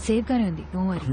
Safe గానే ఉంది, don't worry.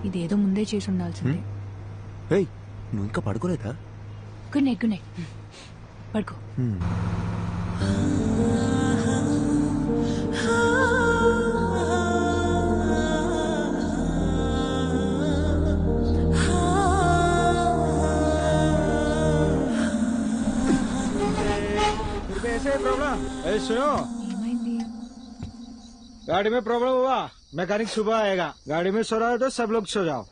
ఇదేదో ముందే చేసి ఉండాల్సిందే. నువ్వు ఇంకా పడుకోలేదా? Good night, good night. పడుకో. ఏమైంది? गाड़ी में प्रॉब्लम हुआ, मैकेनिक सुबह आएगा. गाड़ी में सो रहा है तो सब लोग सो जाओ.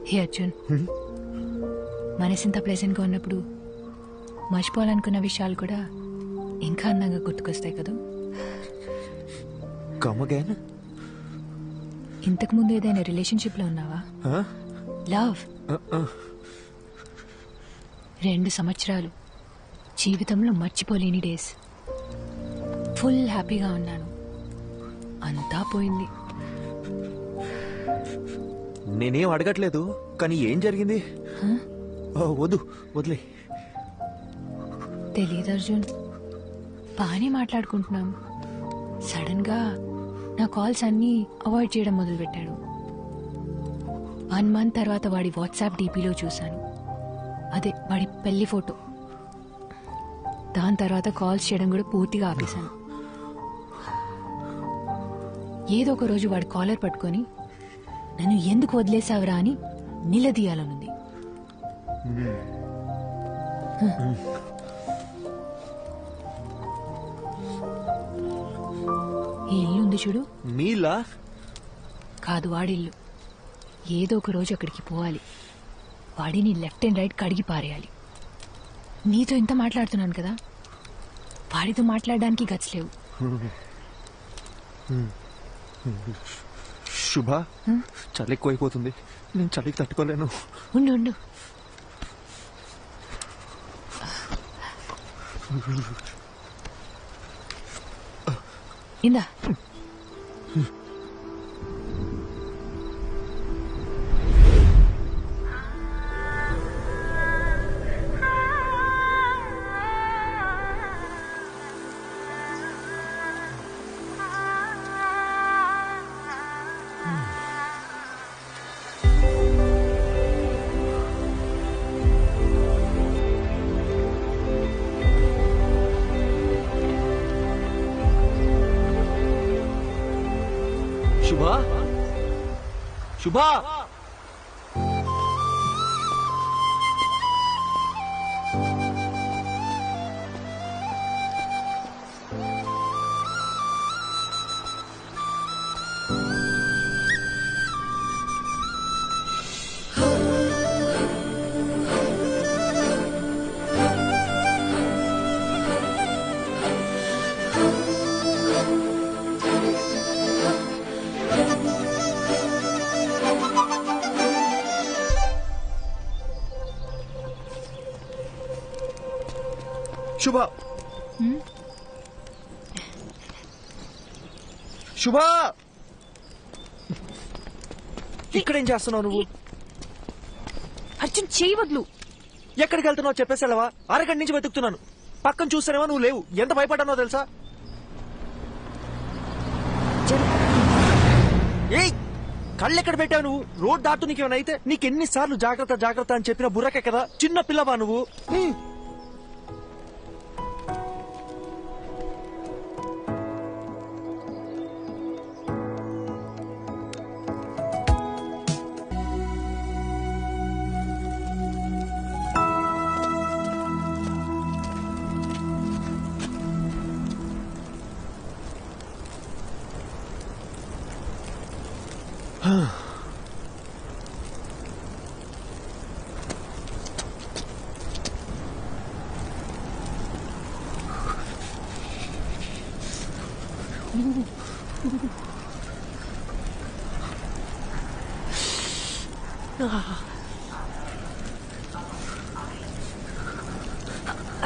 హే అర్జున్, మనసింత ప్లెజెంట్ గా ఉన్నప్పుడు మర్చిపోవాలనుకున్న విషయాలు కూడా ఇంకా అందంగా గుర్తుకొస్తాయి కదా. ఇంతకు ముందు ఏదైనా రిలేషన్షిప్ లో ఉన్నావా? లవ్ 2 సంవత్సరాలు జీవితంలో మర్చిపోలేని డేస్. ఫుల్ హ్యాపీగా ఉన్నాను, అంతా పోయింది. నేనేం అడగట్లేదు, కానీ ఏం జరిగింది? వదిలే. తెలీదు అర్జున్, బాగానే మాట్లాడుకుంటున్నాం. సడన్ గా నా కాల్స్ అన్నీ అవాయిడ్ చేయడం మొదలుపెట్టాడు. 1 మంత్ తర్వాత వాడి వాట్సాప్ డీపీలో చూశాను, అదే వాడి పెళ్లి ఫోటో. దాని తర్వాత కాల్స్ చేయడం కూడా పూర్తిగా ఆపేశాను. ఏదో ఒక రోజు వాడి కాలర్ పట్టుకొని నన్ను ఎందుకు వదిలేసావురా అని నిలదీయాలనుంది. ఈ ఇల్లు ఉంది చూడు, మీలా కాదు వాడిల్లు. ఏదో ఒక రోజు అక్కడికి పోవాలి, వాడిని లెఫ్ట్ అండ్ రైట్ కడిగి పారేయాలి. నీతో ఇంత మాట్లాడుతున్నాను కదా, వాడితో మాట్లాడడానికి గట్స్ లేవు. శుభ, చలి ఎక్కువైపోతుంది, నేను చలికి తట్టుకోలేను. ఉండు ఉండు. ఇందా. శుభా, శుభా, శుభ. శుభా, ఇక్కడేం చేస్తున్నావు నువ్వు? అర్జున్ చేయి వదులు. ఎక్కడికి వెళ్తున్నావు చెప్పేసావా? అరగంట నుంచి వెతుకుతున్నాను. పక్కన చూస్తానేమో నువ్వు లేవు. ఎంత భయపడ్డానో తెలుసా? ఏయ్, కళ్ళెక్కడ పెట్టావు నువ్వు? రోడ్ దాటు నీకేమైనా అయితే నీకెన్నిసార్లు జాగ్రత్త జాగ్రత్త అని చెప్పిన బుర్రకే కదా. చిన్న పిల్లవా నువ్వు?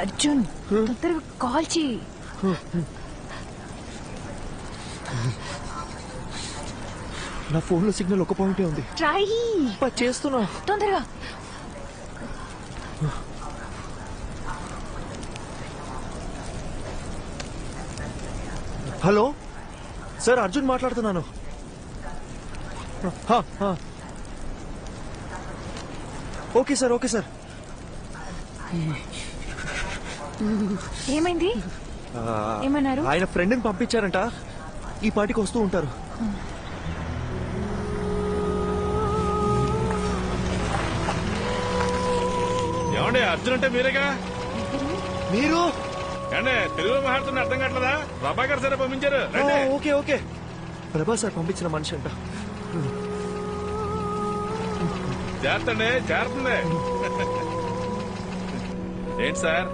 అర్జున్ తొందరగా కాల్ చేయి. నా ఫోన్ లో సిగ్నల్ ఒక పాయింటే ఉంది. ట్రై చేస్తున్నా తొందరగా. హలో సార్, అర్జున్ మాట్లాడుతున్నాను. Okay sir, okay sir. ఏమైంది? ఏమన్నారు? ఆయన ఫ్రెండ్ని పంపించారంట. ఈ పాటికి వస్తూ ఉంటారు. ఏమండి, అర్జున్ అంటే మీరేగా? మీరు ఏమండి, తెలుగులో మాట్లాడుతున్న అర్థం కావట్లేదా? ప్రభాకర్ సరే పంపించారు. రండి. Okay okay. ప్రభా సార్ పంపించిన మనిషి అంట. చేస్తండి, చేరుతుంది. ఏంటి సార్,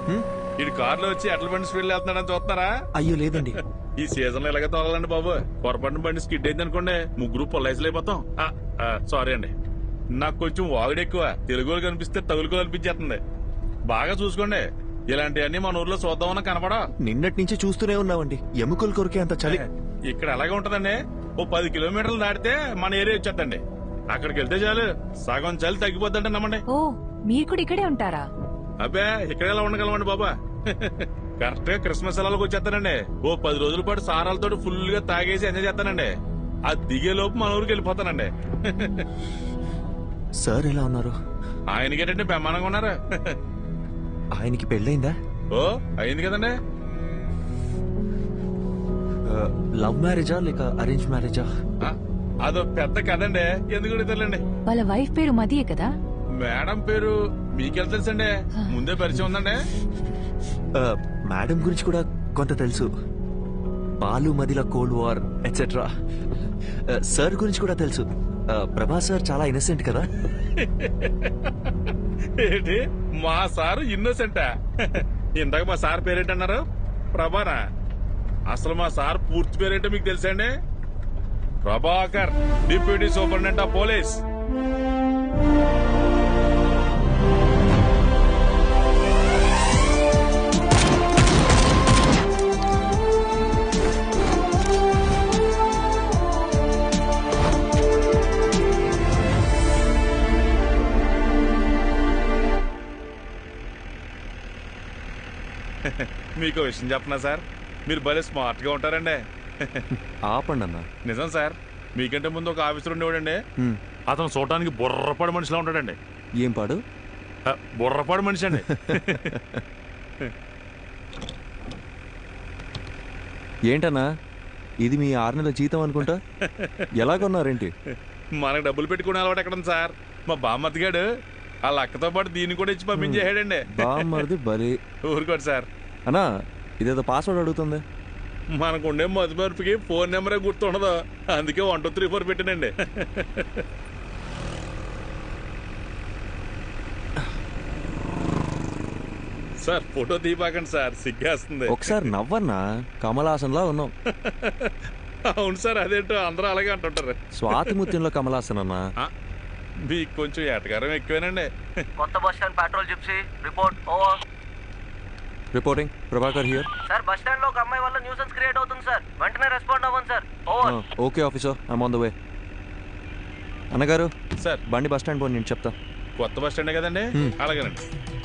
ఇటు కారులో వచ్చి అట్ల బండి స్పీడ్ వెళ్తున్నాడని చూస్తున్నారా? అయ్యో లేదండి. ఈ సీజన్ లో ఇలాగే తోలాలండి బాబు. పొరపాటున బండి స్కిడ్ అయింది అనుకోండి, ముగ్గురు పొల్లైసులు అయిపోతాం. సారీ అండి, నాకు కొంచెం వాగుడు ఎక్కువ. తెలుగులో కనిపిస్తే తగులుకోలు అనిపించేస్తుంది. బాగా చూసుకోండి, ఇలాంటివన్నీ మన ఊర్లో చూద్దామన్నా కనపడా. నిన్నటి నుంచి చూస్తూనే ఉన్నామండి. ఎముకలు కొరికే అంత చలి. ఇక్కడ అలాగే ఉంటదండి. ఓ 10 కిలోమీటర్లు దాటితే మన ఏరియా వచ్చేద్దండి. అక్కడికి వెళ్తే చాలు, సగం చలి తగ్గిపోద్దంటే నమ్మండి. ఓ, మీరు కూడా ఇక్కడే ఉంటారా? అబ్బే, ఇక్కడ ఎలా ఉండగలమండి బాబా. కరెక్ట్ గా క్రిస్మస్ సెలవులకు వచ్చేస్తానండి. ఓ 10 రోజుల పాటు సారాలతో ఫుల్ గా తాగేసి ఎంజాయ్ చేస్తానండి. ఆ దిగే లోపు మన ఊరికి వెళ్ళిపోతానండి. సార్ ఎలా ఉన్నారు? ఆయనకేటంటే బ్రహ్మాండంగా ఉన్నారు. ఆయనకి పెళ్ళైందా? ఓ, అయింది కదండి. లవ్ మ్యారేజా లేక అరేంజ్ మ్యారేజా? అదో పెద్ద కదండి, ఎందుకు అడుగుతారులేండి. వాళ్ళ వైఫ్ పేరు మదియే కదా? మేడం పేరు మీకెళ్ళి తెలుసండి? ముందే పరిచయం ఉందండి. మేడం గురించి కూడా కొంత తెలుసు. బాలు మదిల కోల్డ్ వార్ ఎట్సెట్రా. సార్ గురించి కూడా తెలుసు. ప్రభా సార్ చాలా ఇన్నసెంట్ కదా. ఏంటి, మా సారు ఇన్నోసెంటా? ఇందాక మా సార్ పేరేంటన్నారు? ప్రభానా? అసలు మా సార్ పూర్తి పేరేంటో మీకు తెలుసండి? Prabhakar, deputy superintendent of police. మీకు విషయం చెప్పనా సార్, మీరు భలే స్మార్ట్ గా ఉంటారండి. ఆపండి అన్న. నిజం సార్, మీకంటే ముందు ఒక ఆఫీసర్ ఉండేవాడండి. అతను చూడటానికి బుర్రపాడు మనిషిలా ఉంటాడండి. ఏం పాడు? బుర్రపాడు మనిషి అండి. ఏంటన్నా, ఇది మీ 6 నెలల జీతం అనుకుంటా. ఎలా కొన్నారేంటి? మనకు డబ్బులు పెట్టుకునే అలవాటు ఎక్కడ ఉంది సార్? మా బామ్మతిగాడు వాళ్ళ అక్కతో పాటు దీన్ని కూడా ఇచ్చి పంపించేసాడండి. బామ్మది బలి. ఊరుకోండి సార్. అన్నా, ఇదేదో పాస్వర్డ్ అడుగుతుంది. మనకుండే మధుమర్పుకి ఫోన్ నెంబరే గుర్తుండదు, అందుకే 1 2 3 4 పెట్టానండి. సార్, ఫోటో తీపాకండి సార్, సిగ్గేస్తుంది. ఒకసారి నవ్వన్నా, కమలాసన్ లా ఉన్నాం. అవును సార్, అదేంటో అందరూ అలాగే అంటుంటారు. స్వాతిముత్యంలో కమలాసన్ అన్నా. మీకు కొంచెం ఎటకారం ఎక్కువేనండి. కొత్త bus stand petrol gypsy report over. Reporting Prabhakar here. Sir bus stand లో ఒక అమ్మాయి వల్ల న్యూసెన్స్ క్రియేట్ అవుతుంది సార్. వెంటనే రెస్పాండ్ అవ్వండి sir. Over. Okay officer, I'm on the way. అన్నగారు సార్ బండి బస్ స్టాండ్ పోయి నేను చెప్తా. కొత్త బస్ స్టాండే కదండి, అలాగేనండి.